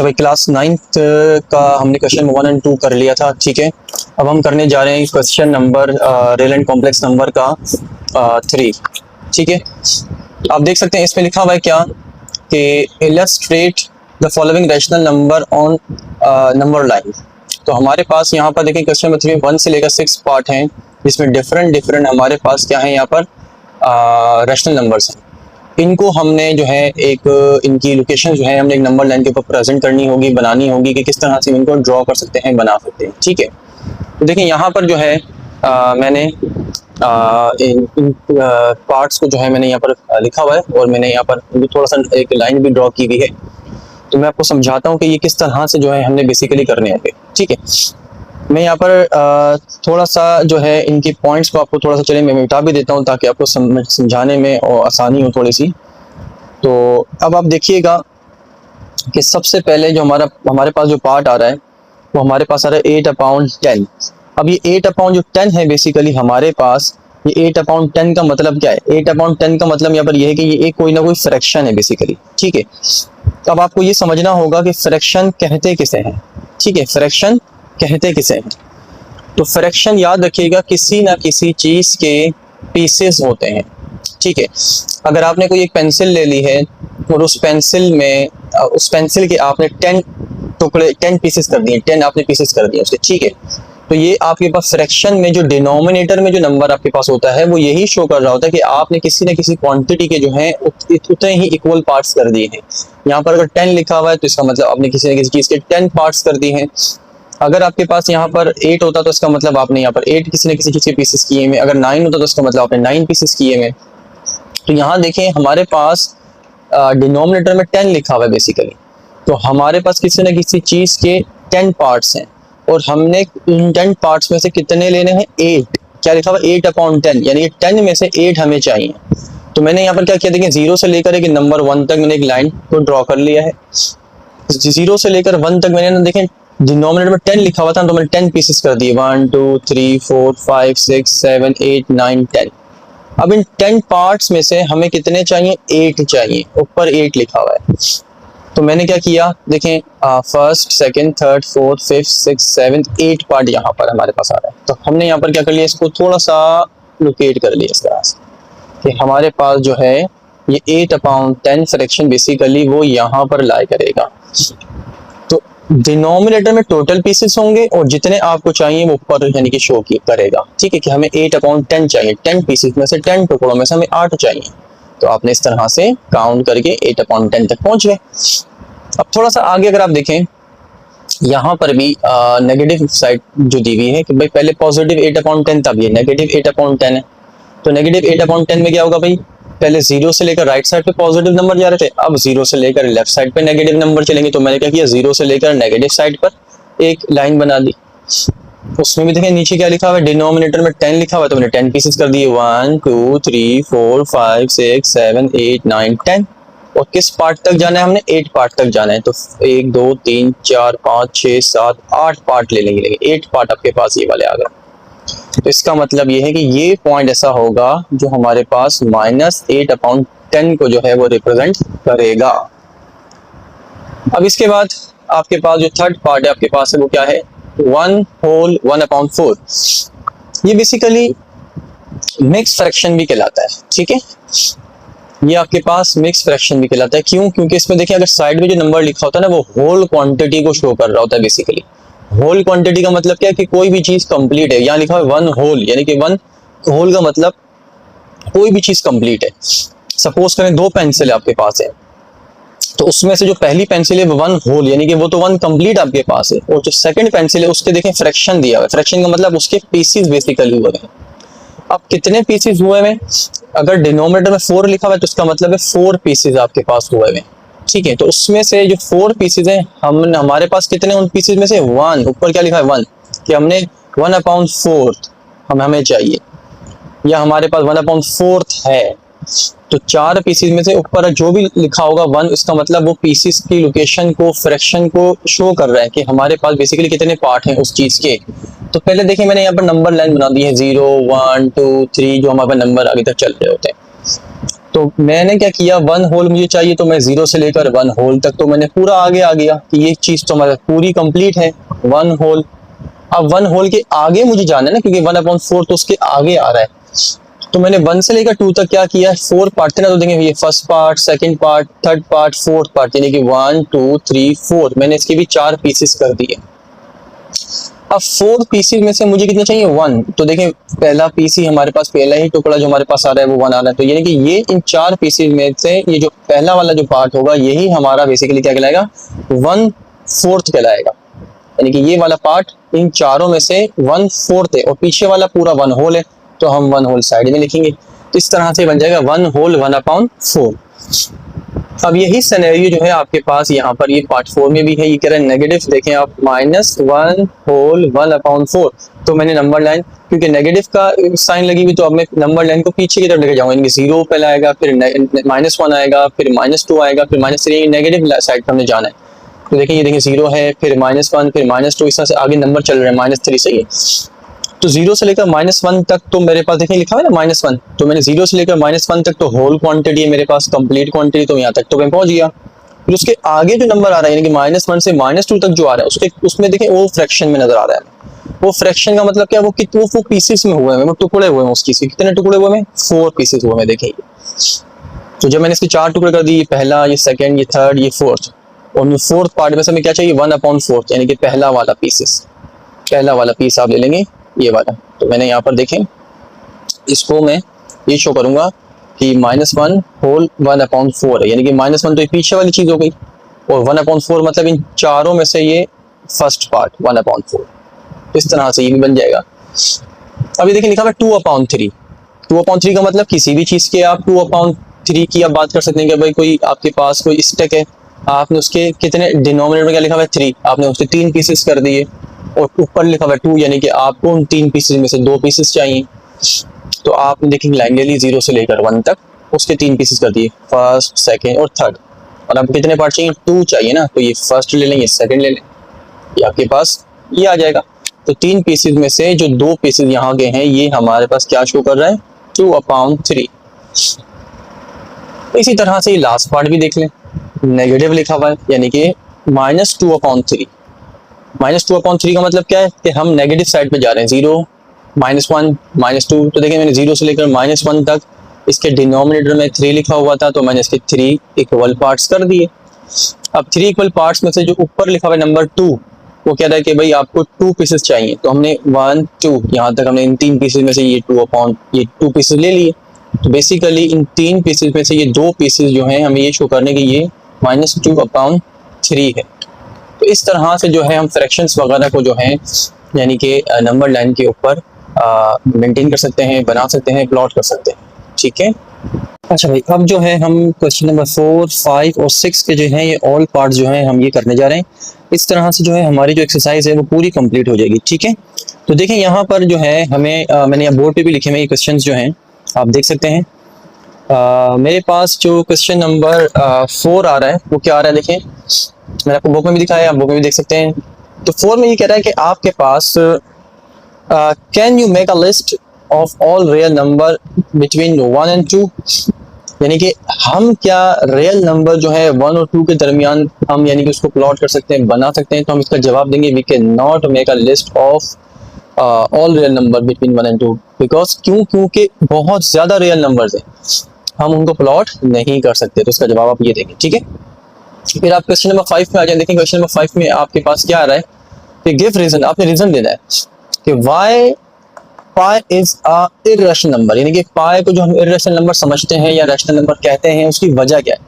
अच्छा भाई, class 9th का हमने क्वेश्चन 1 और 2 कर लिया था। ठीक है, अब हम करने जा रहे हैं question number real and complex number का 3। ठीक है, आप देख सकते हैं इसमें लिखा हुआ है क्या कि illustrate the following rational number on number line. तो हमारे पास यहाँ पर देखें क्वेश्चन नंबर 3 1 से लेकर 6 पार्ट हैं, जिसमें डिफरेंट हमारे पास क्या है यहाँ पर रैशनल नंबर्स हैं। इनको हमने जो है एक इनकी लोकेशन जो है हमने एक नंबर लाइन के ऊपर प्रेजेंट करनी होगी, बनानी होगी कि किस तरह से इनको ड्रॉ कर सकते हैं, बना सकते हैं। ठीक है, तो देखिए यहाँ पर जो है मैंने इन पार्ट्स को जो है मैंने यहाँ पर लिखा हुआ है और मैंने यहाँ पर थोड़ा सा एक लाइन भी ड्रॉ की हुई है। तो मैं आपको समझाता हूँ कि ये किस तरह से जो है हमने बेसिकली करने होंगे। ठीक है, मैं यहाँ पर थोड़ा सा जो है इनकी पॉइंट्स को आपको थोड़ा सा चलिए मैं मिटा भी देता हूँ ताकि आपको समझाने में और आसानी हो थोड़ी सी। तो अब आप देखिएगा कि सबसे पहले जो हमारे पास जो पार्ट आ रहा है वो हमारे पास आ रहा है 8/10। अब ये 8/10 है बेसिकली हमारे पास। ये 8/10 का मतलब क्या है? 8/10 का मतलब यहाँ पर ये है कि ये एक कोई ना कोई फ्रैक्शन है बेसिकली। ठीक है, अब आपको ये समझना होगा कि फ्रैक्शन कहते किसे हैं। ठीक है, फ्रैक्शन कहते किसे हैं? तो फ्रैक्शन याद रखिएगा किसी ना किसी चीज के पीसेस होते हैं। ठीक है, अगर आपने कोई एक पेंसिल ले ली है और उस पेंसिल के आपने 10 टुकड़े 10 पीसेस कर दिए, 10 आपने पीसेस कर दिए उसके। ठीक है, तो ये आपके पास फ्रैक्शन में जो डिनोमिनेटर में जो नंबर आपके पास होता है वो यही शो कर रहा होता है कि आपने किसी न किसी क्वांटिटी के जो है उतने ही इक्वल पार्ट्स कर दिए हैं। यहाँ पर अगर 10 लिखा हुआ है तो इसका मतलब आपने किसी न किसी चीज के 10 पार्ट्स कर दिए हैं। अगर आपके पास यहाँ पर 8 होता तो इसका मतलब आपने यहाँ पर 8 किसी न किसी चीज के पीसेस किए हैं। अगर 9 होता तो इसका मतलब आपने 9 पीसेस किए हैं। तो यहाँ देखें हमारे पास डिनोमिनेटर में 10 लिखा हुआ है बेसिकली। तो हमारे पास किसी न किसी चीज के 10 पार्ट्स हैं और हमने इन 10 पार्ट्स में से कितने लेने हैं? 8। क्या लिखा हुआ है? 8/10, यानी 10 में से 8 हमें चाहिए। तो मैंने यहाँ पर क्या किया, देखिए 0 से लेकर एक नंबर 1 तक मैंने एक लाइन को ड्रॉ कर लिया है। 0 से लेकर 1 तक मैंने ना देखें डिनोमिनेटर में 10 लिखा हुआ था तो मैंने 10 पीसेस कर दिए। 1 2 3 4 5 6 7 8 9 10। अब इन 10 पार्ट्स में से हमें कितने चाहिए? 8 चाहिए। ऊपर 8 लिखा हुआ है। तो मैंने क्या किया, देखें first second third fourth fifth six seven 8 part यहाँ पर हमारे पास आ रहा है। तो हमने यहाँ पर क्या कर लिया, इसको थोड़ा सा लोकेट कर लिया इस तरह से कि हमारे पास जो है ये 8/10 फ्रैक्शन बेसिकली वो यहाँ पर लाई करेगा। तो डिनोमिनेटर में टोटल पीसेस होंगे और जितने आपको चाहिए वो ऊपर यानी कि शो की करेगा। ठीक है, कि हमें 8/10 चाहिए, 10 पीसेस में से 10 टुकड़ों में से हमें 8 चाहिए। तो आपने इस तरह से काउंट करके 8/10 तक पहुंच गए। अब थोड़ा सा आगे अगर आप देखें यहाँ पर भी नेगेटिव साइड जो दी हुई है कि भाई पहले पॉजिटिव 8/10 था, ये नेगेटिव 8/10 है। तो नेगेटिव 8/10 में क्या होगा भाई, पहले 0 से लेकर राइट साइड पे पॉजिटिव नंबर जा रहे थे, अब 0 से लेकर लेफ्ट साइड पे नेगेटिव नंबर चलेंगे। तो मैंने क्या किया, 0 से लेकर नेगेटिव साइड पर एक लाइन बना दी। उसमें भी देखें नीचे क्या लिखा हुआ है, डिनोमिनेटर में 10 लिखा हुआ है तो मैंने 10 पीसेस कर दिए। 1 2 3 4 5 6 7 8 9 10। और किस पार्ट तक जाना है हमने? 8 पार्ट तक जाना है। तो 1 2 3 4 5 6 7 8 पार्ट ले लेंगे। 8 पार्ट आपके पास ये वाले आ गए। तो इसका मतलब ये है कि ये पॉइंट ऐसा होगा जो हमारे पास -8/10 को जो है वो रिप्रेजेंट करेगा। अब इसके बाद आपके पास जो थर्ड पार्ट है आपके पास है वो क्या है? 1 होल 1/4। ये बेसिकली मिक्स फ्रैक्शन भी कहलाता है। ठीक है, ये आपके पास मिक्स फ्रैक्शन भी कहलाता है। क्यों? क्योंकि इसमें देखिए अगर साइड में जो नंबर लिखा होता है ना वो होल क्वांटिटी को शो कर रहा होता है बेसिकली। होल क्वांटिटी का मतलब क्या है कि कोई भी चीज कंप्लीट है। यहाँ लिखा है 1 होल, यानी कि 1 होल का मतलब कोई भी चीज कंप्लीट है। सपोज करें 2 पेंसिल आपके पास है तो उसमें से जो पहली पेंसिल है वो 1 होल, यानी कि वो तो 1 कंप्लीट आपके पास है। और जो सेकंड पेंसिल है उसके देखें फ्रैक्शन दिया हुआ है। फ्रैक्शन का मतलब उसके पीसेस बेसिकली हुए हैं। अब कितने पीसेस हुए हैं? अगर डिनोमिनेटर में 4 लिखा हुआ है तो उसका मतलब है 4 पीसेस आपके पास हुए हैं। ठीक है, तो उसमें से जो 4 पीसेस हैं हमारे पास कितने, उन पीसेस में से 1, ऊपर क्या लिखा है 1, कि हमने 1/4 हमें चाहिए, या हमारे पास 1/4 है। तो 4 पीसेस में से ऊपर जो भी लिखा होगा 1, इसका मतलब वो पीसेस की लोकेशन को, फ्रैक्शन को शो कर रहा है कि हमारे पास बेसिकली कितने पार्ट हैं उस चीज के। तो पहले देखिए मैंने यहाँ पर नंबर लाइन बना दी है 0 1 2 3 जो हमारे पास नंबर आगे तक चल रहे होते हैं। तो मैंने क्या किया, वन होल मुझे चाहिए, तो मैं 0 से लेकर वन होल तक तो मैंने पूरा आगे आ गया कि ये चीज तो हमारा पूरी कंप्लीट है, वन होल। अब वन होल के आगे मुझे जाना है ना, क्योंकि 1/4 तो उसके आगे आ रहा है, तो मैंने 1 से लेकर 2 तक क्या किया, 4 पार्ट थे ना, तो देखेंगे ये first part, second part, third part, fourth part, यानी कि 1 2 3 4 मैंने इसके भी 4 पीसेस कर दिए। अब 4 पीसेस में से मुझे कितने चाहिए, 1। तो देखें पहला पीस ही हमारे पास, पहला ही टुकड़ा जो हमारे पास आ रहा है वो 1 आ रहा है, तो यानी कि ये इन 4 पीसेस में से ये जो पहला वाला जो पार्ट होगा यही हमारा बेसिकली क्या कहलाएगा, 1/4 कहलाएगा। यानी कि ये वाला पार्ट इन चारों में से 1/4 है, और पीछे वाला पूरा 1 होल है, तो हम 1 होल साइड में लिखेंगे। तो इस तरह से बन जाएगा 1 होल 1/4। अब यही सिनेरियो जो है आपके पास यहाँ पर ये पार्ट 4 में भी है। ये कह रहा है नेगेटिव, देखें आप, -1 होल 1/4। तो मैंने नंबर लाइन, क्योंकि नेगेटिव का साइन लगी हुई, तो अब मैं नंबर लाइन को पीछे की तरफ लेके जाऊंगा, यानी 0 पहले आएगा, फिर -1 आएगा, फिर -2 आएगा, फिर -3, नेगेटिव साइड पर हमने जाना है। तो देखिए ये देखिए 0 है, फिर -1, फिर -2, इस तरह से आगे नंबर चल रहे हैं, -3 सही है। तो 0 से लेकर -1 तक तो मेरे पास देखिए लिखा है ना -1, तो मैंने 0 से लेकर -1 तक तो होल क्वांटिटी है मेरे पास, कंप्लीट क्वांटिटी, तो यहाँ तक तो मैं पहुंच गया। फिर उसके आगे जो नंबर आ रहा है, यानी कि -1 से -2 तक जो आ रहा है, उसमें देखिए वो फ्रैक्शन में नजर आ रहा है। वो फ्रैक्शन का मतलब क्या, वो कितने वो पीसेस में हुए हैं, वो टुकड़े हुए हैं उस चीज के, कितने टुकड़े हुए हैं, 4 पीसेस हुए हैं। देखिए तो जब मैंने इसके 4 टुकड़े कर दिए, ये पहला, ये सेकंड, ये थर्ड, ये फोर्थ, और फोर्थ पार्ट में से हमें क्या चाहिए, 1/4, यानी कि पहला वाला पीस आप ले लेंगे, ये वाला। तो मैंने यहाँ पर देखें, इसको मैं ये शो करूंगा कि -1 होल 1/4 है, यानी कि -1 तो ये पीछे वाली चीज हो गई, और 1/4 मतलब इन चारों में से ये फर्स्ट पार्ट 1/4। इस तरह से ये भी बन जाएगा। अभी देखिए लिखा है 2/3। 2/3 का मतलब किसी भी चीज के आप 2/3 की आप बात कर सकते हैं कि भाई कोई आपके पास कोई स्टेक है, आपने उसके कितने डिनोमिनेटर में क्या लिखा हुआ है, 3, आपने उसके 3 पीसेस कर दिए, और ऊपर लिखा हुआ है 2, यानी कि आपको उन 3 पीसेस में से 2 पीसेस चाहिए। तो आपने देखेंगे लाइन ले ली 0 से लेकर 1 तक, उसके 3 पीसेस कर दिए, फर्स्ट, सेकंड और थर्ड। और आपको कितने पार्ट चाहिए, 2 चाहिए ना, तो ये फर्स्ट ले लें, ये सेकंड ले लें, ये आपके पास ये आ जाएगा। तो 3 पीसेस में से जो 2 पीसेस यहाँ गए हैं, ये हमारे पास क्या शो कर रहा है, 2/3। इसी तरह से ये लास्ट पार्ट भी देख लें, नेगेटिव लिखा हुआ है, यानी कि -2/3। -2/3 का मतलब क्या है कि हम नेगेटिव साइड पे जा रहे हैं, 0, -1, -2। तो देखिए मैंने 0 से लेकर -1 तक इसके डिनोमिनेटर में 3 लिखा हुआ था, तो मैंने इसके 3 इक्वल पार्ट्स कर दिए। अब 3 इक्वल पार्ट्स में से जो ऊपर लिखा हुआ है नंबर 2, वो कह रहा है कि भाई आपको 2 पीसेस चाहिए, तो हमने 1 2 यहाँ तक हमने इन 3 पीसेस में से ये 2 पीसेस ले लिए। तो बेसिकली इन 3 पीसेस में से ये 2 पीसेस जो हैं हमें ये शो करने के ये -2/3 है। तो इस तरह से जो है हम फ्रैक्शंस वगैरह को जो है यानी कि नंबर लाइन के ऊपर मेंटेन कर सकते हैं, बना सकते हैं, प्लॉट कर सकते हैं। ठीक है, अच्छा भाई, अब जो है हम क्वेश्चन नंबर 4, 5 और 6 के जो है ये ऑल पार्ट जो है हम ये करने जा रहे हैं। इस तरह से जो है हमारी जो एक्सरसाइज है वो पूरी कंप्लीट हो जाएगी। ठीक है, तो देखें यहाँ पर जो है हमें मैंने यहाँ बोर्ड पे भी लिखे हुए ये क्वेश्चन जो हैं आप देख सकते हैं। मेरे पास जो क्वेश्चन नंबर 4 आ रहा है वो क्या आ रहा है, देखें मैंने आपको बुक में भी दिखाया, आप बुक में भी देख सकते हैं। तो 4 में ये कह रहा है कि आपके पास can you make a list of all real number between 1 and 2, यानी कि हम क्या रियल नंबर जो है 1 और 2 के दरमियान हम यानी कि उसको प्लॉट कर सकते हैं, बना सकते हैं। तो हम इसका जवाब देंगे we can not make a list of all real number between 1 and 2, because क्योंकि बहुत ज्यादा रियल नंबर्स हैं, हम उनको प्लॉट नहीं कर सकते। तो इसका जवाब आप ये देंगे। ठीक है, फिर आप क्वेश्चन नंबर 5 में आ जाए। देखें क्वेश्चन नंबर 5 में आपके पास क्या आ रहा है कि गिव रीजन, आपने रीजन देना है कि why pi is a irrational number, यानी कि पाई को जो हम इर्रेशनल नंबर समझते हैं या रैशनल नंबर कहते हैं उसकी वजह क्या है।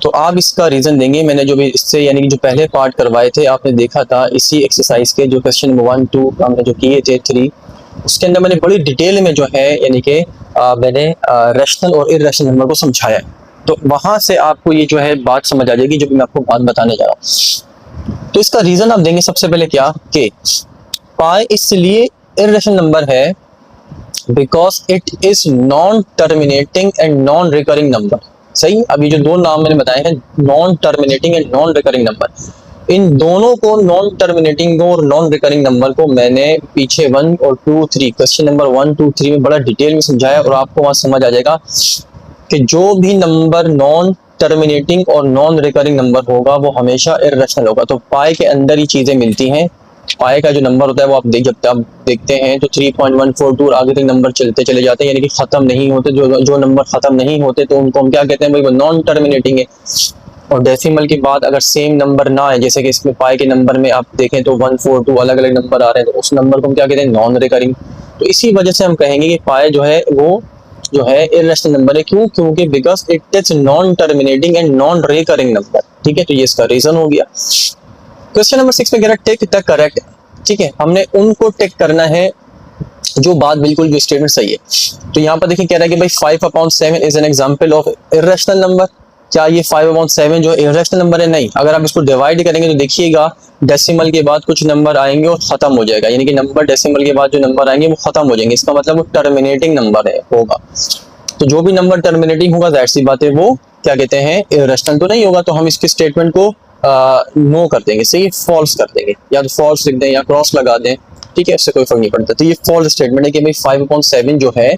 तो आप इसका रीजन देंगे। मैंने जो भी इससे यानी कि जो पहले पार्ट करवाए थे आपने देखा था इसी एक्सरसाइज के, जो क्वेश्चन नंबर 1 2 हमने जो किए थे 3, उसके अंदर मैंने बड़ी डिटेल में जो है यानी कि मैंने रैशनल और इर्रेशनल नंबर को समझाया है। तो वहां से आपको ये जो है बात समझ आ जाएगी जो मैं आपको बात बताने जा रहा हूँ। तो इसका रीजन आप देंगे सबसे पहले क्या कि पाई इसलिए इर्रेशनल नंबर है because it is non terminating and non recurring number. सही, अभी जो 2 नाम मैंने बताए हैं, non terminating and non recurring number, इन दोनों को, नॉन टर्मिनेटिंग और नॉन रिकरिंग नंबर को मैंने पीछे 1 और 2 3 क्वेश्चन नंबर 1 2 3 में बड़ा डिटेल में समझाया और आपको वहां समझ आ जाएगा कि जो भी नंबर नॉन टर्मिनेटिंग और नॉन रिकरिंग नंबर होगा वो हमेशा इर्रेशनल होगा। तो पाई के अंदर ही चीजें मिलती हैं। पाई का जो नंबर होता है वो आप देखते हैं तो 3.142 और आगे तक नंबर चलते चले जाते हैं, यानी कि खत्म नहीं होते। जो नंबर खत्म नहीं होते तो उनको हम क्या कहते हैं भाई, वो नॉन टर्मिनेटिंग है। और डेसिमल के बाद अगर सेम नंबर ना है, जैसे कि इसमें पाई के नंबर में आप देखें तो 142 अलग अलग नंबर आ रहे हैं, तो उस नंबर को हम क्या कहते हैं, नॉन रिकरिंग। तो इसी वजह से हम कहेंगे कि पाई जो है वो जो है इर्रेशनल नंबर है। क्यों? क्योंकि because it is non terminating and non recurring number. ठीक है, तो ये इसका रीजन हो गया। क्वेश्चन नंबर 6 में कह रहा है टिक द करेक्ट। ठीक है, हमने उनको टिक करना है जो बात बिल्कुल भी स्टेटमेंट सही है। तो यहाँ पर देखिए कह रहा है कि भाई 5/7 is an example of irrational number. क्या ये 5/7 जो इर्रेशनल नंबर है? नहीं। अगर आप इसको डिवाइड करेंगे तो देखिएगा डेसिमल के बाद कुछ नंबर आएंगे और खत्म हो जाएगा, यानी कि नंबर डेसिमल के बाद जो नंबर आएंगे वो खत्म हो जाएंगे। इसका मतलब वो टर्मिनेटिंग नंबर है होगा। तो जो भी नंबर टर्मिनेटिंग होगा जाहिर सी बात है वो क्या कहते हैं, इर्रेशनल तो नहीं होगा। तो हम इसके स्टेटमेंट को नो कर देंगे, सही फॉल्स कर देंगे, या तो फॉल्स लिख दें या क्रॉस लगा दें। ठीक है, इससे कोई फर्क नहीं पड़ता। तो ये फॉल्स स्टेटमेंट है कि भाई 5/7 जो है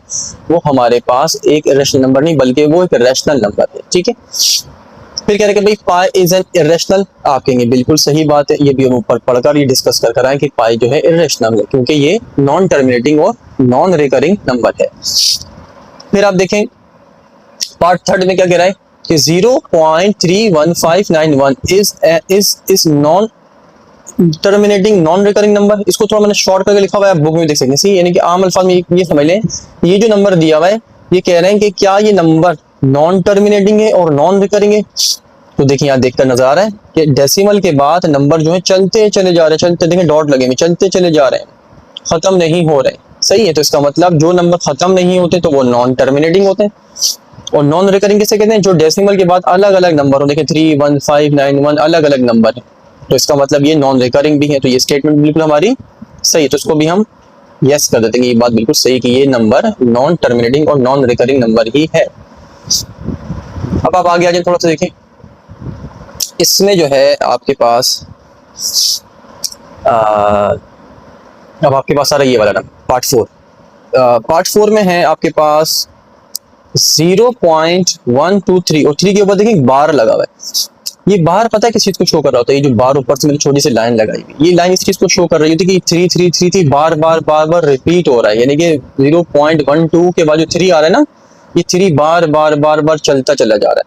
वो हमारे पास एक इर्रेशनल नंबर नहीं बल्कि वो एक रैशनल नंबर है। ठीक है, फिर कह रहे हैं कि भाई पाई इज एन इर्रेशनल। आप कहेंगे बिल्कुल सही बात है, ये भी हम ऊपर पढ़कर ये डिस्कस कर आए कि पाई जो है इर्रेशनल है क्योंकि ये नॉन टर्मिनेटिंग और नॉन रिकरिंग नंबर है। फिर आप देखें पार्ट थर्ड में क्या कह रहा है कि 0.31591 is non terminating non recurring number. इसको थोड़ा मैंने शॉर्ट करके लिखा हुआ है, आप बुक में देख सकते हैं। सी यानी कि आम अल्फाज में ये समझ लें, ये जो नंबर दिया हुआ है ये कह रहे हैं कि क्या ये नंबर नॉन टर्मिनेटिंग है और नॉन रिकरिंग है। तो देखिए यहाँ देखकर नजर आ रहा है कि डेसिमल के बाद नंबर जो है चलते चले जा रहे हैं, चलते देखें डॉट लगे हुए, चलते चले जा रहे हैं, खत्म नहीं हो रहे। सही है, तो इसका मतलब जो नंबर खत्म नहीं होते तो वो नॉन टर्मिनेटिंग होते हैं। और नॉन रिकरिंग किसे कहते हैं? जो डेसिमल के बाद अलग अलग नंबर हो, देखिए 3, 1, 5, 9, 1 अलग अलग नंबर है, तो इसका मतलब ये नॉन रिकरिंग भी है। तो ये स्टेटमेंट बिल्कुल हमारी सही है, तो इसको भी हम यस कर देते हैं। ये बात बिल्कुल सही कि ये नंबर नॉन टर्मिनेटिंग और नॉन रिकरिंग नंबर ही है। अब आप आगे आ जाए थोड़ा सा देखें, इसमें जो है आपके पास अब आपके पास आ रहा है ये वाला ना पार्ट 4। पार्ट 4 में है आपके पास 0.123 और 3 के ऊपर देखिए बार लगा हुआ है। ये बार पता है किस चीज को शो कर रहा होता है? ये जो बार ऊपर से मैंने छोटी सी लाइन लगाई हुई, ये लाइन इस चीज को शो कर रही होती है कि 3 बार बार रिपीट हो रहा है, यानी कि 0.12 के बाद जो 3 आ रहा है ना, ये 3 बार बार चलता चला जा रहा है।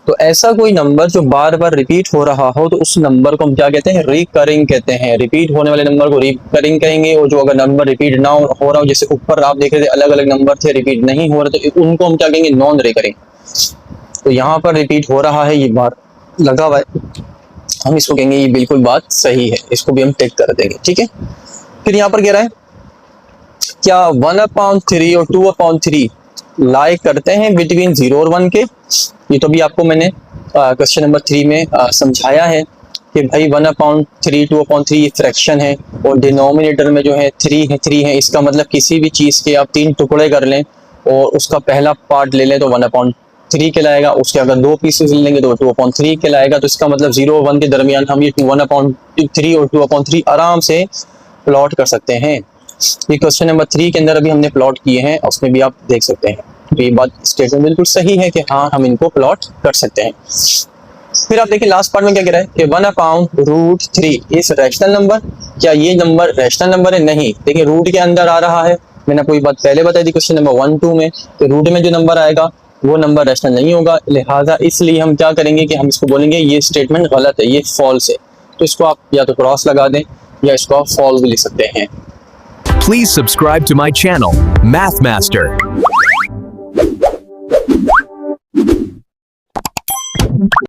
तो ऐसा कोई नंबर जो बार बार रिपीट हो रहा हो तो उस नंबर को हम क्या कहते हैं? रिकरिंग कहते हैं। रिपीट होने वाले नंबर को रिकरिंग कहेंगे, और जो अगर नंबर रिपीट ना हो रहा हो, जैसे ऊपर आप देख रहे थे अलग अलग नंबर थे रिपीट नहीं हो रहे, तो उनको हम क्या कहेंगे? Non recurring. तो यहाँ पर रिपीट हो रहा है, ये बार लगा हुआ है, हम इसको कहेंगे ये बिल्कुल बात सही है, इसको भी हम टिक कर देंगे। ठीक है, फिर यहाँ पर कह रहा है क्या 1/3 और 2/3 लाई करते हैं बिटवीन 0 और 1 के। ये तो भी आपको मैंने क्वेश्चन नंबर 3 में समझाया है कि भाई 1/3 2/3 ये फ्रैक्शन है और डिनोमिनेटर में जो है 3 है। इसका मतलब किसी भी चीज के आप 3 टुकड़े कर लें और उसका पहला पार्ट ले लें तो 1/3 कहलाएगा, उसके अगर 2 पीसेस ले लेंगे तो 2/3 कहलाएगा। तो इसका मतलब 0 और 1 के दरमियान हम ये 1/3 और 2/3 आराम से प्लॉट कर सकते हैं। ये क्वेश्चन नंबर 3 के अंदर अभी हमने प्लॉट किए हैं, उसमें भी आप देख सकते हैं। तो ये बात स्टेटमेंट बिल्कुल सही है कि हाँ हम इनको प्लॉट कर सकते हैं। फिर आप देखिए लास्ट पार्ट में क्या कह रहा है कि 1/√3 इस रैशनल नंबर। क्या ये नंबर रैशनल नंबर है? नहीं। देखिए रूट के अंदर आ रहा है, मैंने आपको ये बात पहले बताई थी क्वेश्चन नंबर 1, 2 में, तो रूट में जो नंबर आएगा वो नंबर रैशनल नहीं होगा। लिहाजा इसलिए हम क्या करेंगे कि हम इसको बोलेंगे ये स्टेटमेंट गलत है, ये फॉल्स है। तो इसको आप या तो क्रॉस लगा दें या इसको आप फॉल्स भी लिख सकते हैं। Please subscribe to my channel, Math Master.